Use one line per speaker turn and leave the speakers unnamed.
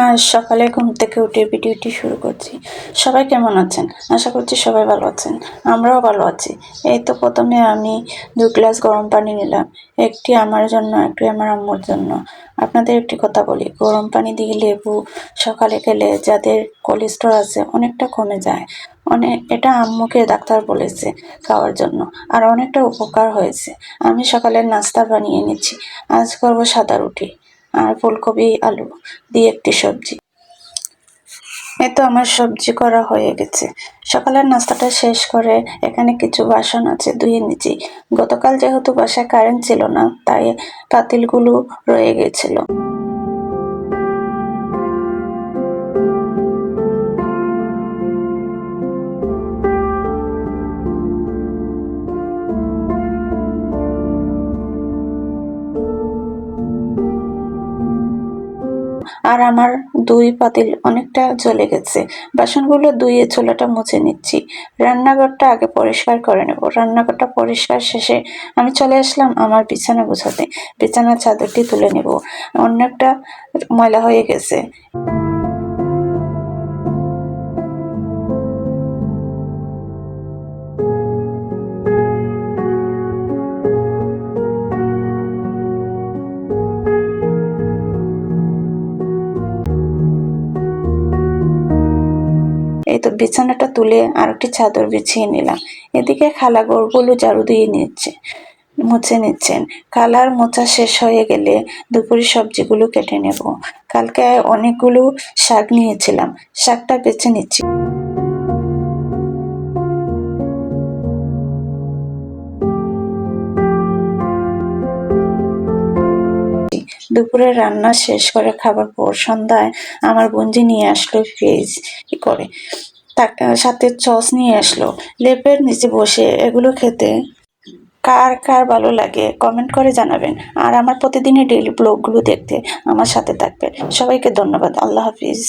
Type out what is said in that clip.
আজ সকালে ঘুম থেকে উঠে ভিডিওটি শুরু করছি। সবাই কেমন আছেন? আশা করছি সবাই ভালো আছেন। আমরাও ভালো আছি। এই তো প্রথমে আমি 2 গ্লাস গরম পানি নিলাম। একটি আমার জন্য, একটি আমার আম্মুর জন্য। আপনাদের একটি কথা বলি, গরম পানি দিয়ে লেবু সকালে খেলে যাদের কোলেস্টেরল আছে অনেকটা কমে যায়। এটা আম্মুকে ডাক্তার বলেছে খাওয়ার জন্য, আর অনেকটা উপকার হয়েছে। আমি সকালের নাস্তা বানিয়ে নিচ্ছি। আজ করবো সাদা রুটি আর ফুলকপি আলু দিয়ে একটি সবজি। এই তো আমার সবজি করা হয়ে গেছে। সকালের নাস্তাটা শেষ করে এখানে কিছু বাসন আছে, ধুয়ে নিচ্ছি। গতকাল যেহেতু বাসায় কারেন্ট ছিল না, তাই পাতিলগুলো রয়ে গেছিল। আর আমার 2 পাতিল অনেকটা জ্বলে গেছে। বাসনগুলো ধুয়ে চুলাটা মুছে নিচ্ছি। রান্নাঘরটা আগে পরিষ্কার করে নেব। রান্নাঘরটা পরিষ্কার শেষে আমি চলে আসলাম আমার বিছানা গোছাতে। বিছানার চাদরটি তুলে নেব, অনেকটা ময়লা হয়ে গেছে। এই তো বিছানাটা তুলে আরেকটি চাদর বিছিয়ে নিলাম। এদিকে খালা ঘরগুলো ঝাড়ু দিয়ে মুছে নিচ্ছেন। খালার মোছা শেষ হয়ে গেলে দুপুরের সবজিগুলো কেটে নেব। কালকে অনেকগুলো শাক নিয়েছিলাম, শাকটা বেছে নিচ্ছি। দুপুরে রান্না শেষ করে খাবার পর সন্ধ্যায় আমার বোনজি নিয়ে আসলো ফ্রিজ করে, সাথে সস নিয়ে আসলো। লেপের নিচে বসে এগুলো খেতে কার কার ভালো লাগে কমেন্ট করে জানাবেন। আর আমার প্রতিদিনের ডেইলি ব্লগগুলো দেখতে আমার সাথে থাকবেন। সবাইকে ধন্যবাদ। আল্লাহ হাফিজ।